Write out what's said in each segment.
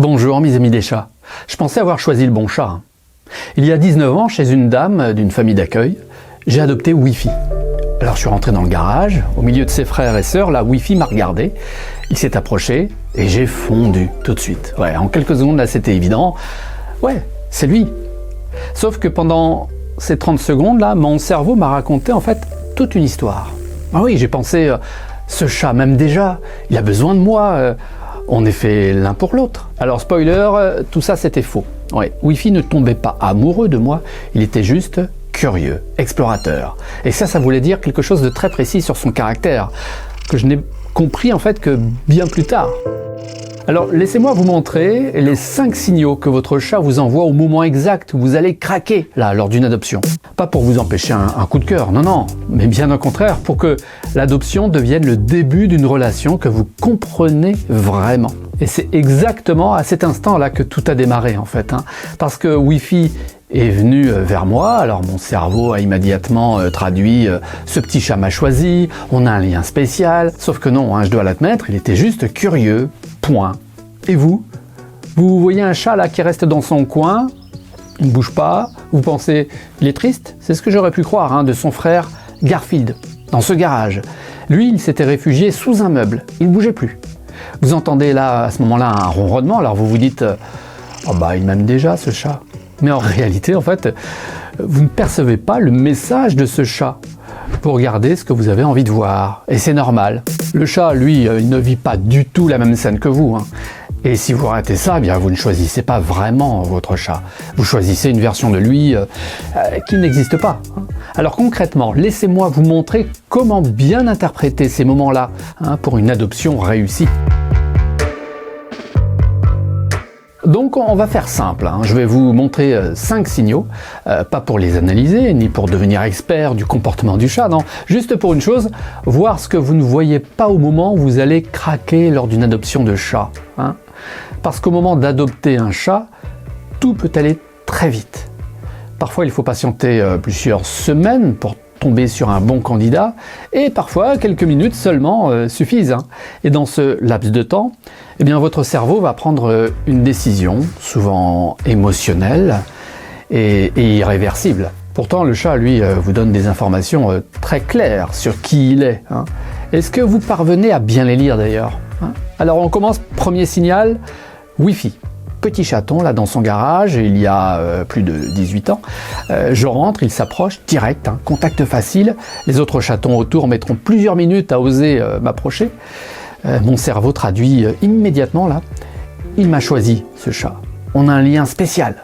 Bonjour mes amis des chats. Je pensais avoir choisi le bon chat. Il y a 19 ans, chez une dame d'une famille d'accueil, j'ai adopté Wi-Fi. Alors je suis rentré dans le garage, au milieu de ses frères et sœurs, la Wi-Fi m'a regardé, il s'est approché et j'ai fondu tout de suite. Ouais, en quelques secondes là c'était évident, ouais, c'est lui. Sauf que pendant ces 30 secondes là, mon cerveau m'a raconté en fait toute une histoire. Ah oui, j'ai pensé, ce chat même déjà, il a besoin de moi, on est fait l'un pour l'autre. Alors spoiler, tout ça c'était faux. Ouais, Wi-Fi ne tombait pas amoureux de moi, il était juste curieux, explorateur. Et ça voulait dire quelque chose de très précis sur son caractère, que je n'ai compris en fait que bien plus tard. Alors laissez-moi vous montrer les 5 signaux que votre chat vous envoie au moment exact où vous allez craquer là lors d'une adoption. Pas pour vous empêcher un coup de cœur, non, mais bien au contraire, pour que l'adoption devienne le début d'une relation que vous comprenez vraiment. Et c'est exactement à cet instant-là que tout a démarré en fait, parce que Wi-Fi est venu vers moi, alors mon cerveau a immédiatement traduit ce petit chat m'a choisi, on a un lien spécial, sauf que non, je dois l'admettre, il était juste curieux, point. Et vous voyez un chat là qui reste dans son coin, il ne bouge pas, vous pensez il est triste? C'est ce que j'aurais pu croire de son frère Garfield, dans ce garage. Lui, il s'était réfugié sous un meuble, il ne bougeait plus. Vous entendez là, à ce moment-là, un ronronnement, alors vous vous dites « Oh bah, il m'aime déjà ce chat ». Mais en réalité, en fait, vous ne percevez pas le message de ce chat. Vous regardez ce que vous avez envie de voir, et c'est normal. Le chat, lui, il ne vit pas du tout la même scène que vous. Et si vous ratez ça, bien vous ne choisissez pas vraiment votre chat. Vous choisissez une version de lui qui n'existe pas. Alors concrètement, laissez-moi vous montrer comment bien interpréter ces moments-là pour une adoption réussie. Donc on va faire simple, je vais vous montrer 5 signaux, pas pour les analyser, ni pour devenir expert du comportement du chat, non, juste pour une chose, voir ce que vous ne voyez pas au moment où vous allez craquer lors d'une adoption de chat. Parce qu'au moment d'adopter un chat, tout peut aller très vite. Parfois il faut patienter plusieurs semaines pour tomber sur un bon candidat, et parfois quelques minutes seulement suffisent. Et dans ce laps de temps, eh bien, votre cerveau va prendre une décision, souvent émotionnelle et irréversible. Pourtant, le chat, lui, vous donne des informations très claires sur qui il est. Est-ce que vous parvenez à bien les lire d'ailleurs? Alors on commence, premier signal, Wi-Fi. Petit chaton là dans son garage, il y a plus de 18 ans. Je rentre, il s'approche direct, contact facile. Les autres chatons autour mettront plusieurs minutes à oser m'approcher. Mon cerveau traduit immédiatement là. Il m'a choisi ce chat. On a un lien spécial.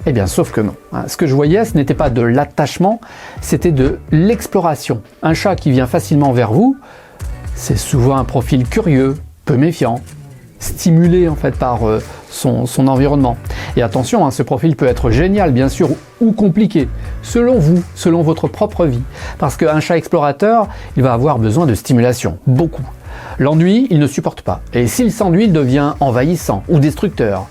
Eh bien sauf que non. Ce que je voyais, ce n'était pas de l'attachement, c'était de l'exploration. Un chat qui vient facilement vers vous, c'est souvent un profil curieux, peu méfiant, stimulé en fait par son environnement. Et attention, ce profil peut être génial bien sûr ou compliqué, selon vous, selon votre propre vie. Parce qu'un chat explorateur, il va avoir besoin de stimulation, beaucoup. L'ennui, il ne supporte pas. Et s'il s'ennuie, il devient envahissant ou destructeur.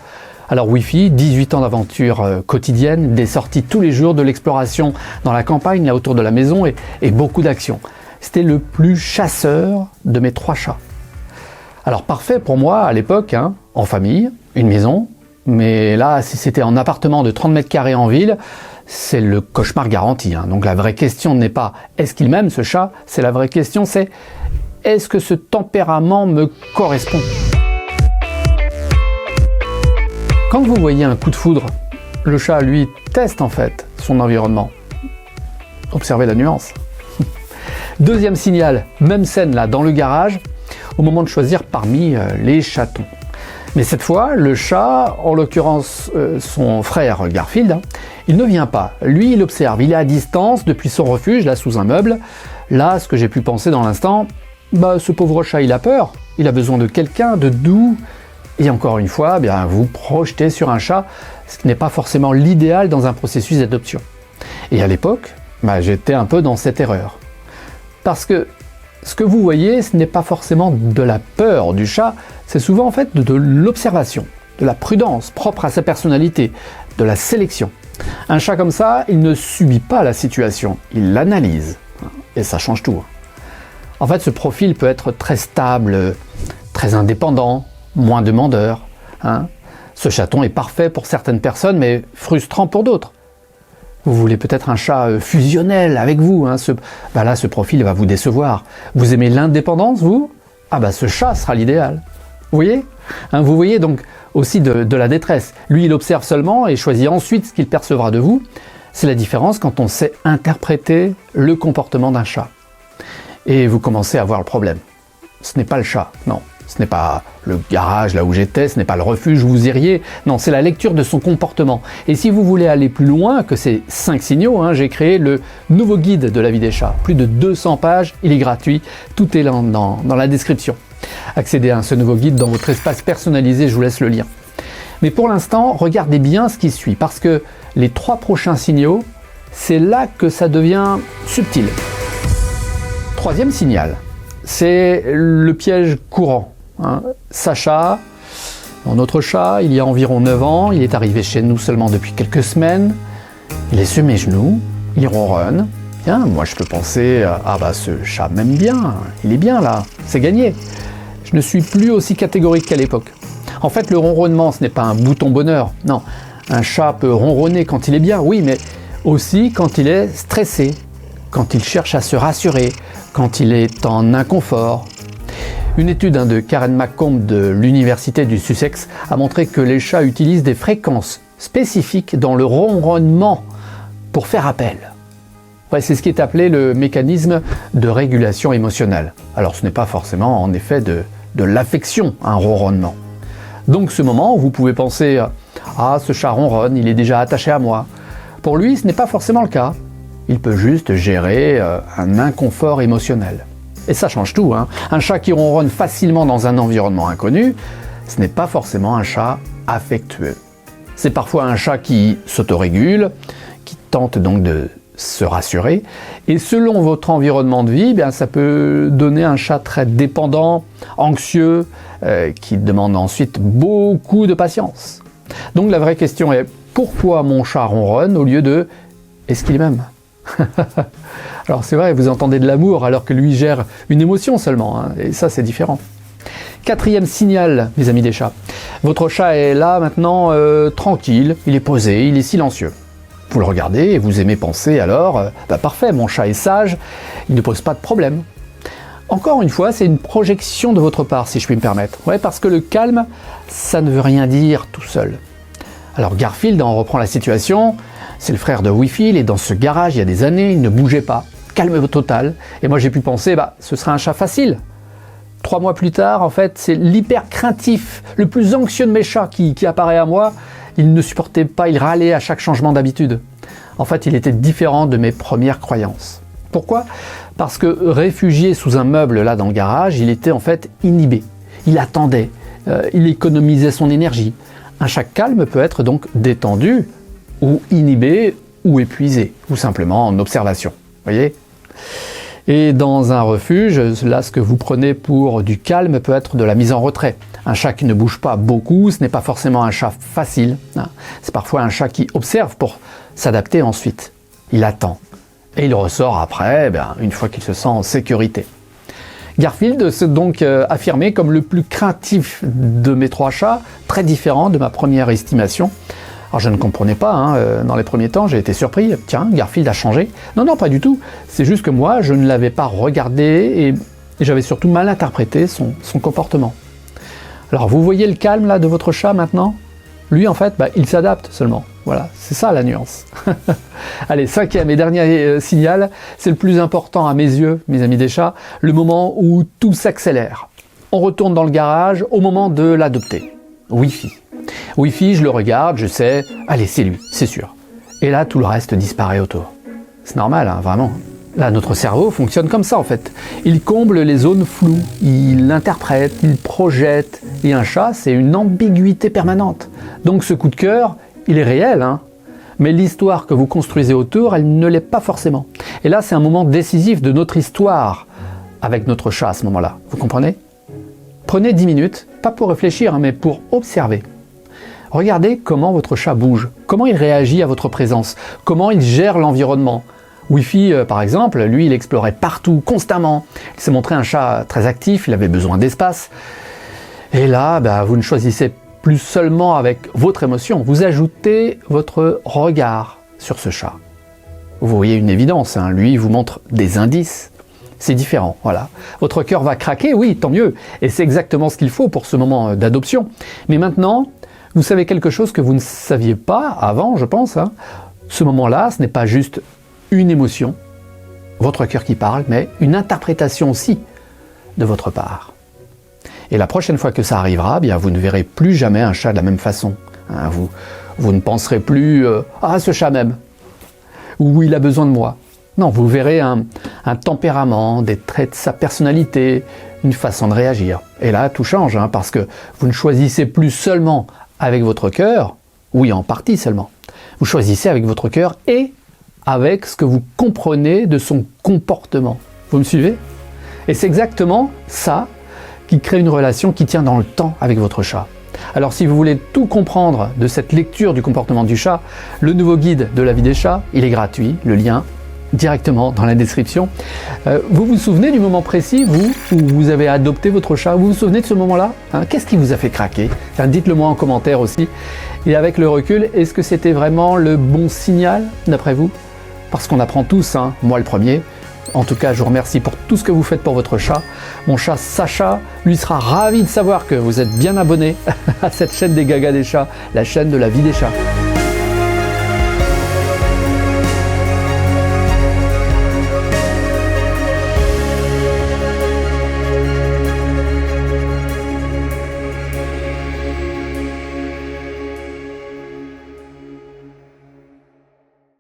Alors Wi-Fi, 18 ans d'aventure quotidienne, des sorties tous les jours, de l'exploration dans la campagne, là autour de la maison et beaucoup d'action. C'était le plus chasseur de mes 3 chats. Alors parfait pour moi à l'époque, en famille, une maison, mais là si c'était en appartement de 30 mètres carrés en ville, c'est le cauchemar garanti. Donc la vraie question n'est pas est-ce qu'il m'aime ce chat, c'est la vraie question c'est est-ce que ce tempérament me correspond? Quand vous voyez un coup de foudre, le chat lui teste en fait son environnement. Observez la nuance. Deuxième signal, même scène là dans le garage, au moment de choisir parmi les chatons. Mais cette fois, le chat, en l'occurrence son frère Garfield, il ne vient pas. Lui, il observe, il est à distance depuis son refuge, là sous un meuble. Là, ce que j'ai pu penser dans l'instant, ce pauvre chat, il a peur. Il a besoin de quelqu'un de doux. Et encore une fois, vous projetez sur un chat, ce qui n'est pas forcément l'idéal dans un processus d'adoption. Et à l'époque, j'étais un peu dans cette erreur. Parce que ce que vous voyez, ce n'est pas forcément de la peur du chat, c'est souvent en fait de l'observation, de la prudence propre à sa personnalité, de la sélection. Un chat comme ça, il ne subit pas la situation, il l'analyse. Et ça change tout. En fait, ce profil peut être très stable, très indépendant, moins demandeur. Ce chaton est parfait pour certaines personnes, mais frustrant pour d'autres. Vous voulez peut-être un chat fusionnel avec vous, hein, ce profil va vous décevoir. Vous aimez l'indépendance, vous? Ah bah ce chat sera l'idéal. Vous voyez, hein, vous voyez donc aussi de la détresse. Lui, il observe seulement et choisit ensuite ce qu'il percevra de vous. C'est la différence quand on sait interpréter le comportement d'un chat. Et vous commencez à voir le problème. Ce n'est pas le chat, non. Ce n'est pas le garage là où j'étais, ce n'est pas le refuge où vous iriez. Non, c'est la lecture de son comportement. Et si vous voulez aller plus loin que ces 5 signaux, hein, j'ai créé le nouveau guide de la vie des chats. Plus de 200 pages, il est gratuit. Tout est là dans la description. Accédez à ce nouveau guide dans votre espace personnalisé, je vous laisse le lire. Mais pour l'instant, regardez bien ce qui suit, parce que les 3 prochains signaux, c'est là que ça devient subtil. 3e signal, c'est le piège courant. Hein. Sacha, notre chat, il y a environ 9 ans, il est arrivé chez nous seulement depuis quelques semaines, il est sur mes genoux, il ronronne. Bien, moi je peux penser, ah bah ce chat m'aime bien, il est bien là, c'est gagné. Je ne suis plus aussi catégorique qu'à l'époque. En fait, le ronronnement, ce n'est pas un bouton bonheur. Non, un chat peut ronronner quand il est bien, oui, mais aussi quand il est stressé, quand il cherche à se rassurer, quand il est en inconfort. Une étude de Karen McComb de l'Université du Sussex a montré que les chats utilisent des fréquences spécifiques dans le ronronnement pour faire appel. Ouais, c'est ce qui est appelé le mécanisme de régulation émotionnelle. Alors ce n'est pas forcément en effet de l'affection, un ronronnement. Donc ce moment où vous pouvez penser « Ah, ce chat ronronne, il est déjà attaché à moi ». Pour lui, ce n'est pas forcément le cas. Il peut juste gérer un inconfort émotionnel. Et ça change tout, hein. Un chat qui ronronne facilement dans un environnement inconnu, ce n'est pas forcément un chat affectueux. C'est parfois un chat qui s'autorégule, qui tente donc de se rassurer. Et selon votre environnement de vie, bien, ça peut donner un chat très dépendant, anxieux, qui demande ensuite beaucoup de patience. Donc la vraie question est, pourquoi mon chat ronronne au lieu de « est-ce qu'il m'aime » Alors c'est vrai, vous entendez de l'amour alors que lui gère une émotion seulement, hein, et ça c'est différent. 4e signal, mes amis des chats. Votre chat est là maintenant tranquille, il est posé, il est silencieux. Vous le regardez et vous aimez penser alors, parfait, mon chat est sage, il ne pose pas de problème. Encore une fois, c'est une projection de votre part, si je puis me permettre. Ouais, parce que le calme, ça ne veut rien dire tout seul. Alors Garfield en reprend la situation, c'est le frère de Wi-Fi, il est dans ce garage il y a des années, il ne bougeait pas, calme total. Et moi j'ai pu penser, ce serait un chat facile. 3 mois plus tard, en fait, c'est l'hyper craintif, le plus anxieux de mes chats qui apparaît à moi. Il ne supportait pas, il râlait à chaque changement d'habitude. En fait, il était différent de mes premières croyances. Pourquoi? Parce que réfugié sous un meuble là dans le garage, il était en fait inhibé. Il attendait, il économisait son énergie. Un chat calme peut être donc détendu, ou inhibé, ou épuisé, ou simplement en observation. Voyez? Et dans un refuge, là ce que vous prenez pour du calme peut être de la mise en retrait. Un chat qui ne bouge pas beaucoup, ce n'est pas forcément un chat facile. Hein. C'est parfois un chat qui observe pour s'adapter ensuite. Il attend. Et il ressort après, une fois qu'il se sent en sécurité. Garfield s'est donc affirmé comme le plus craintif de mes 3 chats, très différent de ma première estimation. Alors je ne comprenais pas, dans les premiers temps, j'ai été surpris. Tiens, Garfield a changé. Non, pas du tout. C'est juste que moi, je ne l'avais pas regardé et j'avais surtout mal interprété son comportement. Alors vous voyez le calme là de votre chat maintenant? Lui en fait, il s'adapte seulement. Voilà, c'est ça la nuance. Allez, 5e et dernier signal, c'est le plus important à mes yeux, mes amis des chats, le moment où tout s'accélère. On retourne dans le garage au moment de l'adopter. Wi-Fi. Wi-Fi, je le regarde, je sais, allez, c'est lui, c'est sûr. Et là, tout le reste disparaît autour. C'est normal, vraiment. Là, notre cerveau fonctionne comme ça, en fait. Il comble les zones floues, il interprète, il projette. Et un chat, c'est une ambiguïté permanente. Donc ce coup de cœur, il est réel, mais l'histoire que vous construisez autour, elle ne l'est pas forcément. Et là, c'est un moment décisif de notre histoire avec notre chat à ce moment-là. Vous comprenez? Prenez 10 minutes, pas pour réfléchir, mais pour observer. Regardez comment votre chat bouge, comment il réagit à votre présence, comment il gère l'environnement. Wi-Fi, par exemple, lui, il explorait partout, constamment. Il s'est montré un chat très actif, il avait besoin d'espace. Et là, vous ne choisissez plus seulement avec votre émotion, vous ajoutez votre regard sur ce chat. Vous voyez une évidence, hein, lui il vous montre des indices, c'est différent, voilà. Votre cœur va craquer, oui, tant mieux, et c'est exactement ce qu'il faut pour ce moment d'adoption. Mais maintenant, vous savez quelque chose que vous ne saviez pas avant, je pense, hein. Ce moment-là, ce n'est pas juste une émotion, votre cœur qui parle, mais une interprétation aussi de votre part. Et la prochaine fois que ça arrivera, bien, vous ne verrez plus jamais un chat de la même façon. Hein, vous ne penserez plus « Ah, ce chat m'aime » ou « Il a besoin de moi ». Non, vous verrez un tempérament, des traits de sa personnalité, une façon de réagir. Et là, tout change, hein, parce que vous ne choisissez plus seulement avec votre cœur, oui, en partie seulement. Vous choisissez avec votre cœur et avec ce que vous comprenez de son comportement. Vous me suivez? Et c'est exactement ça qui crée une relation qui tient dans le temps avec votre chat. Alors si vous voulez tout comprendre de cette lecture du comportement du chat, le nouveau guide de la vie des chats, il est gratuit, le lien directement dans la description. Vous vous souvenez du moment précis, vous, où vous avez adopté votre chat? Vous vous souvenez de ce moment-là, hein? Qu'est-ce qui vous a fait craquer? Dites-le moi en commentaire aussi. Et avec le recul, est-ce que c'était vraiment le bon signal, d'après vous? Parce qu'on apprend tous, hein, moi le premier. En tout cas, je vous remercie pour tout ce que vous faites pour votre chat. Mon chat Sacha, lui, sera ravi de savoir que vous êtes bien abonné à cette chaîne des Gaga des chats, la chaîne de la vie des chats.